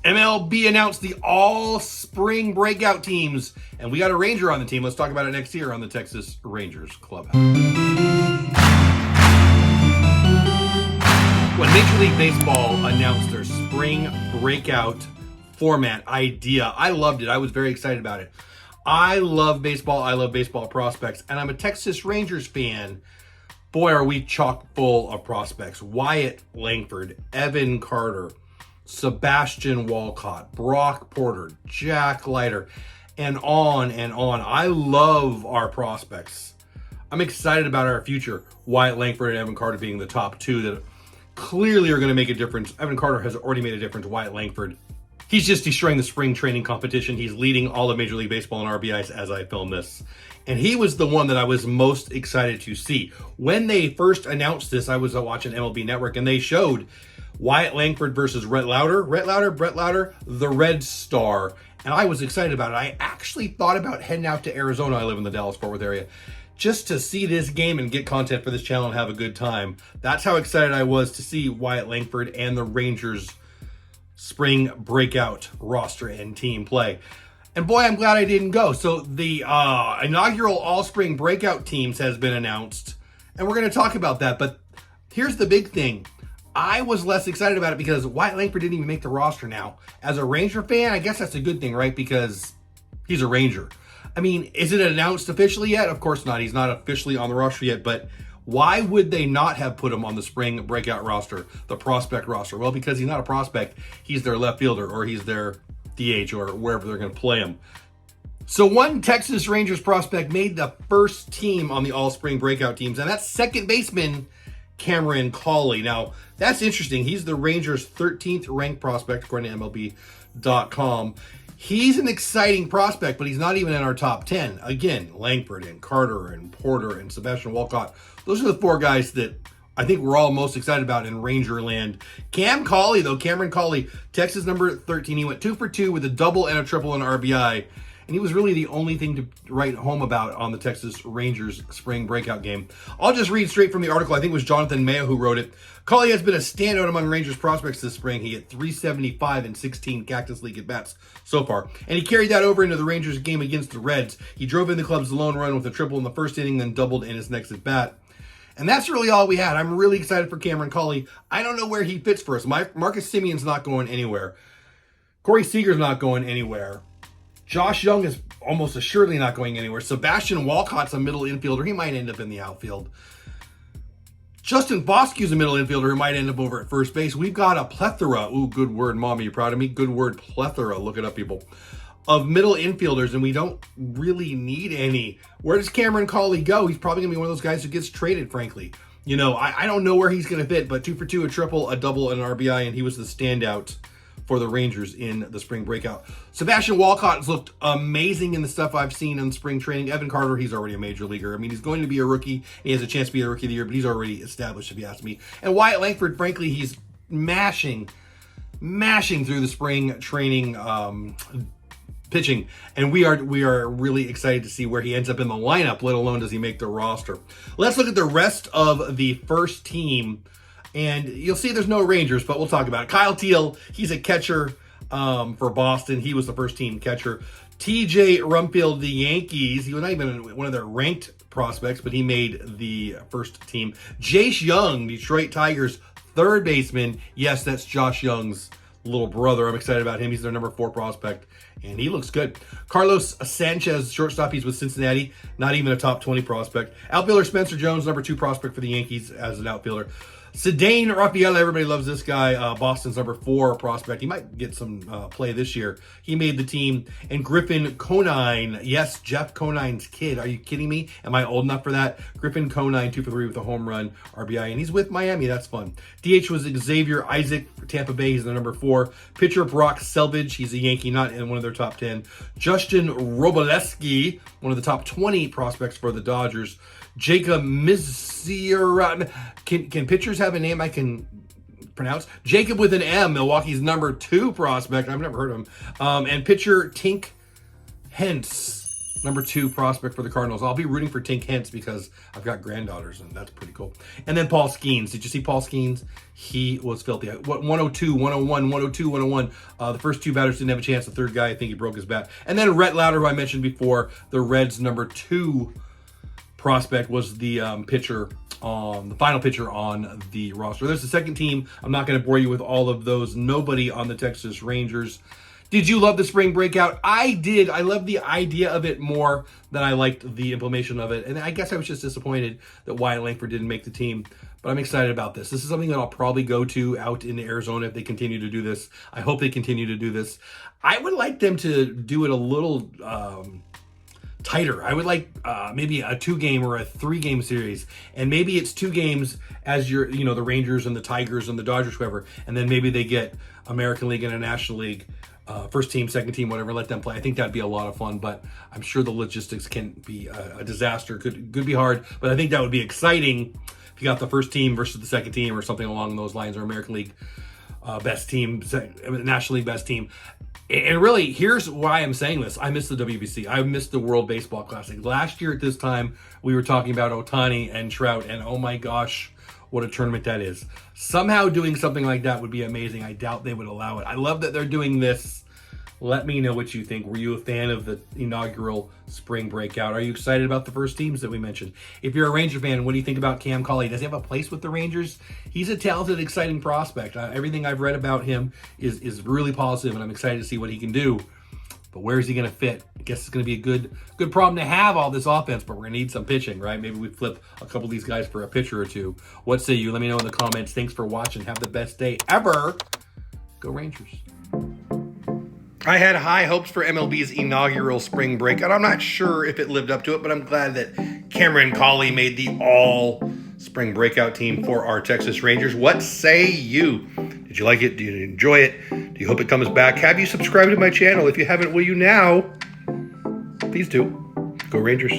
MLB announced the all-spring breakout teams, and we got a Ranger on the team. Let's talk about it next year on the Texas Rangers Clubhouse. When Major League Baseball announced their spring breakout format idea, I loved it. I was very excited about it. I love baseball. I love baseball prospects, and I'm a Texas Rangers fan. Boy, are we chock full of prospects. Wyatt, Langford, Evan Carter, Sebastian Walcott, Brock Porter, Jack Leiter, and on and on. I love our prospects. I'm excited about our future. Wyatt Langford and Evan Carter being the top two that clearly are going to make a difference. Evan Carter has already made a difference. Wyatt Langford, he's just destroying the spring training competition. He's leading all of Major League Baseball in RBIs as I film this. And he was the one that I was most excited to see. When they first announced this, I was watching MLB Network, and they showed Wyatt Langford versus Brett Lauder, the Red Star. And I was excited about it. I actually thought about heading out to Arizona. I live in the Dallas-Fort Worth area, just to see this game and get content for this channel and have a good time. That's how excited I was to see Wyatt Langford and the Rangers spring breakout roster and team play. And boy, I'm glad I didn't go. So the inaugural all-spring breakout teams has been announced, and we're going to talk about that. But here's the big thing. I was less excited about it because Wyatt Langford didn't even make the roster now. As a Ranger fan, I guess that's a good thing, right? Because he's a Ranger. I mean, is it announced officially yet? Of course not. He's not officially on the roster yet, but why would they not have put him on the spring breakout roster, the prospect roster? Well, because he's not a prospect. He's their left fielder, or he's their DH, or wherever they're going to play him. So one Texas Rangers prospect made the first team on the all-spring breakout teams, and that's second baseman Cameron Cauley. Now, that's interesting. He's the Rangers' 13th ranked prospect, according to MLB.com. He's an exciting prospect, but he's not even in our top 10. Again, Langford and Carter and Porter and Sebastian Walcott. Those are the four guys that I think we're all most excited about in Ranger land. Cameron Cauley, Texas number 13. He went 2 for 2 with a double and a triple and RBI. And he was really the only thing to write home about on the Texas Rangers spring breakout game. I'll just read straight from the article. I think it was Jonathan Mayo who wrote it. Cauley has been a standout among Rangers prospects this spring. He hit .375 in 16 Cactus League at-bats so far. And he carried that over into the Rangers game against the Reds. He drove in the club's lone run with a triple in the first inning, then doubled in his next at-bat. And that's really all we had. I'm really excited for Cameron Cauley. I don't know where he fits for us. Marcus Semion's not going anywhere. Corey Seager's not going anywhere. Josh Young is almost assuredly not going anywhere. Sebastian Walcott's a middle infielder. He might end up in the outfield. Justin Boskew's a middle infielder who might end up over at first base. We've got a plethora. Ooh, good word, Mom. Are you proud of me? Good word, plethora. Look it up, people. Of middle infielders, and we don't really need any. Where does Cameron Cauley go? He's probably going to be one of those guys who gets traded, frankly. You know, I don't know where he's going to fit, but 2 for 2, a triple, a double, and an RBI, and he was the standout for the Rangers in the spring breakout. Sebastian Walcott has looked amazing in the stuff I've seen in spring training. Evan Carter, he's already a major leaguer. I mean, he's going to be a rookie. He has a chance to be a rookie of the year, but he's already established, if you ask me. And Wyatt Langford, frankly, he's mashing through the spring training pitching, and we are really excited to see where he ends up in the lineup, let alone does he make the roster. Let's look at the rest of the first team, and you'll see there's no Rangers, but we'll talk about it. Kyle Teal, he's a catcher for Boston. He was the first team catcher. TJ Rumfield, the Yankees, he was not even one of their ranked prospects, but he made the first team. Jace Young, Detroit Tigers, third baseman. Yes, that's Josh Young's little brother. I'm excited about him. He's their number 4 prospect, and he looks good. Carlos Sanchez, shortstop. He's with Cincinnati. Not even a top 20 prospect. Outfielder Spencer Jones, number 2 prospect for the Yankees as an outfielder. Cedane Rafael, everybody loves this guy. Boston's number 4 prospect. He might get some play this year. He made the team. And Griffin Conine, yes, Jeff Conine's kid. Are you kidding me? Am I old enough for that? Griffin Conine, 2 for 3 with a home run, RBI, and he's with Miami. That's fun. DH was Xavier Isaac for Tampa Bay. He's the number 4. Pitcher Brock Selvage. He's a Yankee, not in one of their top 10. Justin Wroblewski, one of the top 20 prospects for the Dodgers. Jacob Mizzier. Can pitchers have a name I can pronounce? Jacob with an M, Milwaukee's number 2 prospect. I've never heard of him. And pitcher Tink Hence, number 2 prospect for the Cardinals. I'll be rooting for Tink Hence because I've got granddaughters, and that's pretty cool. And then Paul Skenes. Did you see Paul Skenes? He was filthy. 102, 101, 102, 101. The first 2 batters didn't have a chance. The third guy, I think he broke his bat. And then Rhett Lauder, who I mentioned before, the Reds' number 2 prospect, was the pitcher, the final pitcher on the roster. There's the second team. I'm not going to bore you with all of those. Nobody on the Texas Rangers. Did you love the spring breakout? I did. I loved the idea of it more than I liked the implementation of it. And I guess I was just disappointed that Wyatt Langford didn't make the team. But I'm excited about this. This is something that I'll probably go to out in Arizona if they continue to do this. I hope they continue to do this. I would like them to do it a little tighter. I would like maybe a 2-game or a 3-game series, and maybe it's 2 games as your, the Rangers and the Tigers and the Dodgers, whoever, and then maybe they get American League and a National League, first team, second team, whatever, let them play. I think that'd be a lot of fun, but I'm sure the logistics can be a disaster. Could be hard, but I think that would be exciting if you got the first team versus the second team or something along those lines, or American League best team, National League best team. And really, here's why I'm saying this. I miss the WBC. I miss the World Baseball Classic. Last year at this time, we were talking about Ohtani and Trout, and oh my gosh, what a tournament that is. Somehow doing something like that would be amazing. I doubt they would allow it. I love that they're doing this. Let me know what you think. Were you a fan of the inaugural spring breakout? Are you excited about the first teams that we mentioned? If you're a Ranger fan, what do you think about Cam Cauley? Does he have a place with the Rangers? He's a talented, exciting prospect. Everything I've read about him is really positive, and I'm excited to see what he can do. But where is he going to fit? I guess it's going to be a good problem to have, all this offense, but we're going to need some pitching, right? Maybe we flip a couple of these guys for a pitcher or 2. What say you? Let me know in the comments. Thanks for watching. Have the best day ever. Go Rangers. I had high hopes for MLB's inaugural spring breakout. I'm not sure if it lived up to it, but I'm glad that Cameron Cauley made the all-spring breakout team for our Texas Rangers. What say you? Did you like it? Did you enjoy it? Do you hope it comes back? Have you subscribed to my channel? If you haven't, will you now? Please do. Go Rangers.